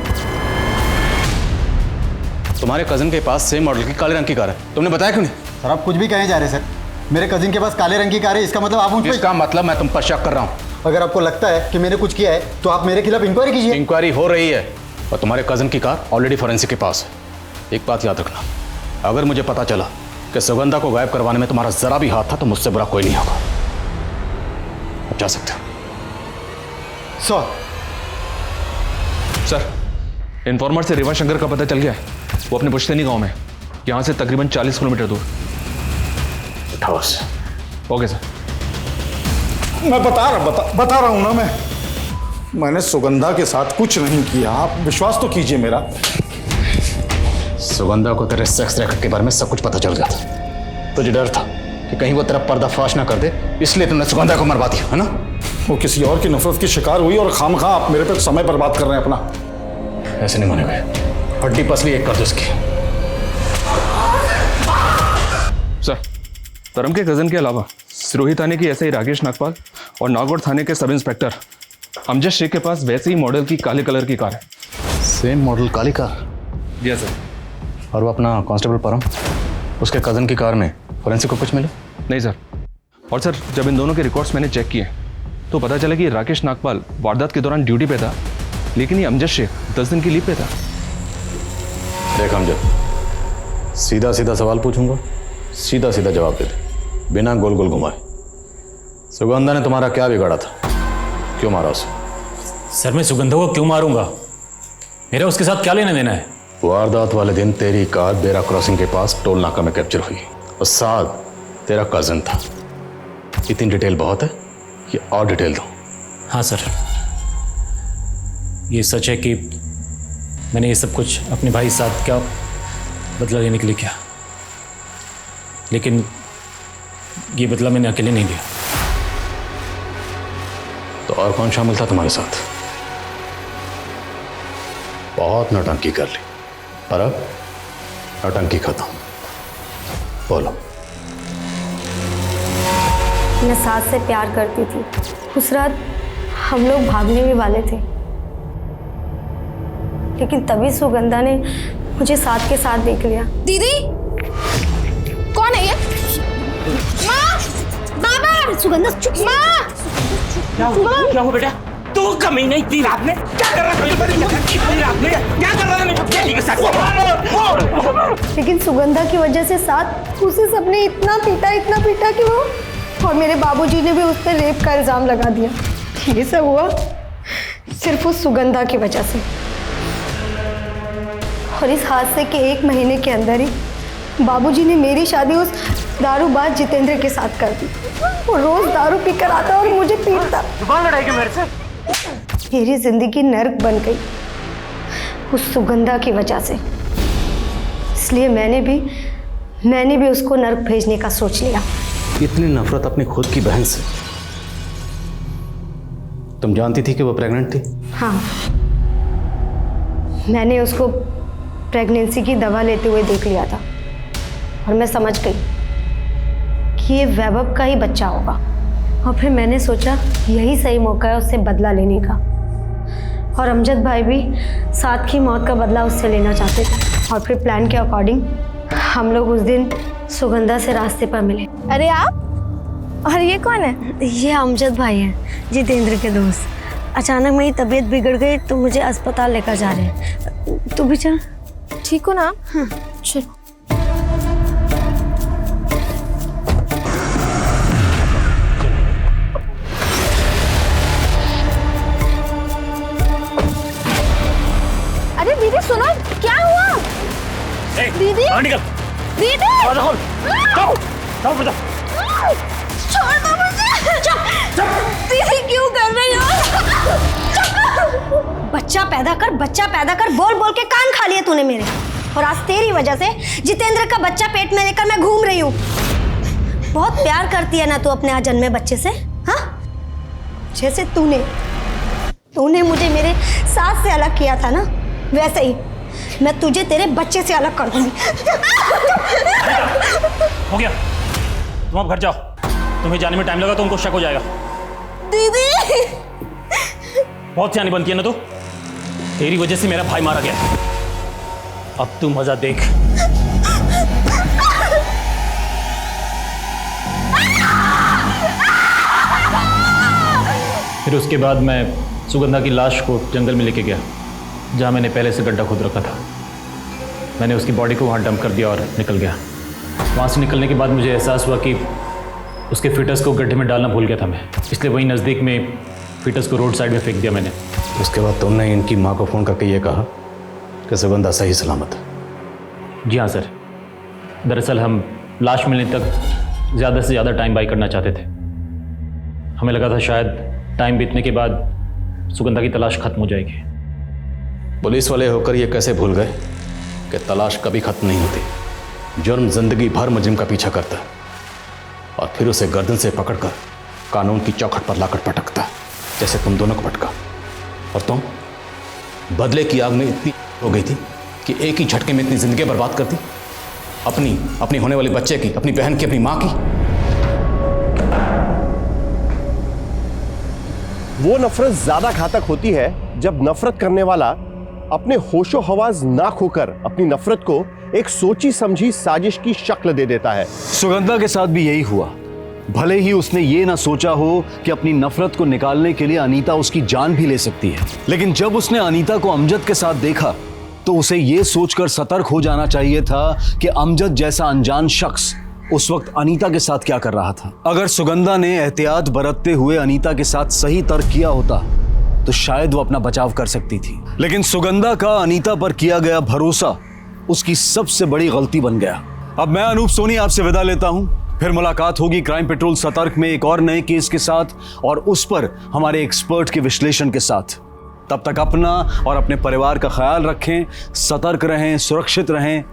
तुम्हारे कजिन के पास सेम मॉडल की काले रंग की कार है, तुमने बताया क्यों नहीं? सर आप कुछ भी कहने जा रहे हैं सर। मेरे कजिन के पास काले रंग की कार है, इसका मतलब आप मुझ पर... इसका मतलब मैं तुम पर शक कर रहा हूँ। अगर आपको लगता है कि मैंने कुछ किया है तो आप मेरे खिलाफ इंक्वायरी कीजिए। इंक्वायरी हो रही है और तुम्हारे कजिन की कार ऑलरेडी फॉरेंसिक के पास है। एक बात याद रखना, अगर मुझे पता चला कि सुगंधा को गायब करवाने में तुम्हारा जरा भी हाथ था तो मुझसे बुरा कोई नहीं होगा। अब जा सकते हो। सर, इन्फॉर्मर से रेवा शंकर का पता चल गया है। वो अपने पुश्तैनी गांव में, यहाँ से तकरीबन 40 किलोमीटर दूर। Okay sir. मैं बता रहा हूं ना, मैंने सुगंधा के साथ कुछ नहीं किया, आप विश्वास तो कीजिए मेरा। सुगंधा को तेरे सेक्स रैकेट के बारे में सब कुछ पता चल गया था। तुझे डर था कि कहीं वो तेरा पर्दाफाश ना कर दे, इसलिए तुमने सुगंधा को मरवा दिया, है ना? वो किसी और की नफरत की शिकार हुई और खामखा आप मेरे पे समय बर्बाद कर रहे हैं अपना। ऐसे नहीं मानेंगे, हड्डी पसली एक कर दो इसकी। सर, तरम के कजन के अलावा सिरोही थाने की एसआई राकेश नागपाल और नागौर थाने के सब इंस्पेक्टर अमजद शेख के पास वैसे ही मॉडल की काले कलर की कार है। सेम मॉडल काली कार? जी सर। और वो अपना कांस्टेबल परम, उसके कजन की कार में फॉरेंसिक को कुछ मिला? नहीं सर। और सर, जब इन दोनों के रिकॉर्ड्स मैंने चेक किए तो पता चला कि राकेश नागपाल वारदात के दौरान ड्यूटी पे था, लेकिन ये अमजद शेख 10 दिन की लीव पे था। देख अमजद, सीधा सीधा सवाल पूछूंगा, सीधा सीधा जवाब दे दे, बिना गोल गोल घुमाए। सुगंधा ने तुम्हारा क्या बिगाड़ा था? क्यों मारा उसे? सर मैं सुगंधा को क्यों मारूंगा? मेरा उसके साथ क्या लेना देना है? वारदात वाले दिन तेरी कार बेरा क्रॉसिंग के पास टोल नाका में कैप्चर हुई और साथ तेरा कजन था। इतनी डिटेल बहुत है कि और डिटेल दो। हाँ सर, ये सच है कि मैंने ये सब कुछ अपने भाई साथ का बदला लेने के लिए किया, लेकिन ये बदला मैंने अकेले नहीं दिया। तो और कौन शामिल था तुम्हारे साथ? बहुत नौटंकी कर ली और अब नौटंकी खत्म। बोलो। मैं सास से प्यार करती थी। उस रात हम लोग भागने भी वाले थे, लेकिन तभी सुगंधा ने मुझे साथ के साथ देख लिया। दीदी कौन है ये? माँ, बाबा, सुगंधा चुप। माँ, क्या हुआ बेटा? तू कमीने इतनी रात में क्या कर रहा है? इतनी रात में क्या कर रहा है? के साथ? लेकिन सुगंधा की वजह से साथ उसे सबने इतना पीटा कि वो और मेरे बाबूजी ने भी उस पर रेप का इल्जाम लगा दिया। ये सब हुआ सिर्फ उस सुगंधा की वजह से। और इस हादसे के 1 महीने के अंदर ही बाबूजी ने मेरी शादी उस दारूबाज जितेंद्र के साथ कर दी। वो रोज दारू पीकर आता और मुझे पीटता। लड़ाई के मेरे से मेरी जिंदगी नर्क बन गई उस सुगंधा की वजह से। इसलिए मैंने भी उसको नर्क भेजने का सोच लिया। इतनी नफरत अपनी खुद की बहन से? तुम जानती थी कि वो प्रेग्नेंट थी? हाँ, मैंने उसको प्रेगनेंसी की दवा लेते हुए देख लिया था और मैं समझ गई कि ये वैभव का ही बच्चा होगा। और फिर मैंने सोचा यही सही मौका है उससे बदला लेने का। और अमजद भाई भी साथ की मौत का बदला उससे लेना चाहते थे। और फिर प्लान के अकॉर्डिंग हम लोग उस दिन सुगंधा से रास्ते पर मिले। अरे आप, और ये कौन है? ये अमजद भाई हैं, जितेंद्र के दोस्त। अचानक मेरी तबीयत बिगड़ गई तो मुझे अस्पताल लेकर जा रहे हैं। तू भी चल। ठीक हो ना? हाँ चल। अरे दीदी सुनो, क्या हुआ? दीदी, निकल। दीदी, छोड़ दो मुझे। दीदी क्यों कर रही हो? बच्चा पैदा कर बोल बोल के कान खा लिए तूने मेरे। और आज तेरी वजह से जितेंद्र का बच्चा पेट में लेकर मैं घूम रही हूँ। बहुत प्यार करती है ना तू अपने अजन्मे बच्चे से? हाँ, जैसे तूने मुझे मेरे सास से अलग किया था ना, वैसे ही मैं तुझे तेरे बच्चे से अलग कर दूंगी। हो गया, तुम अब घर जाओ। तुम्हें जाने में टाइम लगा तो उनको शक हो जाएगा। दीदी, बहुत सियानी बनती है ना तू। तेरी वजह से मेरा भाई मारा गया। अब तू मजा देख। फिर उसके बाद मैं सुगंधा की लाश को जंगल में लेके गया, जहां मैंने पहले से गड्ढा खोद रखा था। मैंने उसकी बॉडी को वहां डंप कर दिया और निकल गया। वहां से निकलने के बाद मुझे एहसास हुआ कि उसके फिटस को गड्ढे में डालना भूल गया था मैं, इसलिए वहीं नज़दीक में फिटस को रोड साइड में फेंक दिया मैंने। उसके बाद तुमने इनकी माँ को फ़ोन करके ये कहा कि सुगंधा सही सलामत है? जी हाँ सर, दरअसल हम लाश मिलने तक ज़्यादा से ज़्यादा टाइम बाई करना चाहते थे। हमें लगा था शायद टाइम बीतने के बाद सुगंधा की तलाश खत्म हो जाएगी। पुलिस वाले होकर ये कैसे भूल गए कि तलाश कभी खत्म नहीं होती। जुर्म जिंदगी भर मुजरिम का पीछा करता है और फिर उसे गर्दन से पकड़कर कानून की चौखट पर लाकर पटकता है, जैसे तुम दोनों को पटका। और तुम बदले की आग में इतनी हो गई थी कि एक ही झटके में इतनी जिंदगी बर्बाद कर दी, अपनी होने वाले बच्चे की, अपनी बहन की, अपनी माँ की। वो नफरत ज्यादा घातक होती है जब नफरत करने वाला अपने होशो हवास ना खोकर अपनी नफरत को एक सोची समझी साजिश की शक्ल दे देता है। सुगंधा के साथ भी यही हुआ। भले ही उसने ये ना सोचा हो कि अपनी नफरत को निकालने के लिए अनीता उसकी जान भी ले सकती है, लेकिन जब उसने अनीता को अमजद के साथ देखा तो उसे ये सोचकर सतर्क हो जाना चाहिए था कि अमजद जैसा अनजान शख्स उस वक्त अनीता के साथ क्या कर रहा था। अगर सुगंधा ने एहतियात बरतते हुए अनीता के साथ सही तर्क किया होता तो शायद वो अपना बचाव कर सकती थी, लेकिन सुगंधा का अनीता पर किया गया भरोसा उसकी सबसे बड़ी गलती बन गया। अब मैं अनूप सोनी आपसे विदा लेता हूं। फिर मुलाकात होगी क्राइम पेट्रोल सतर्क में एक और नए केस के साथ और उस पर हमारे एक्सपर्ट के विश्लेषण के साथ। तब तक अपना और अपने परिवार का ख्याल रखें, सतर्क रहें, सुरक्षित रहें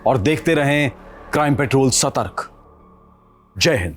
और देखते रहें क्राइम पेट्रोल सतर्क। जय हिंद।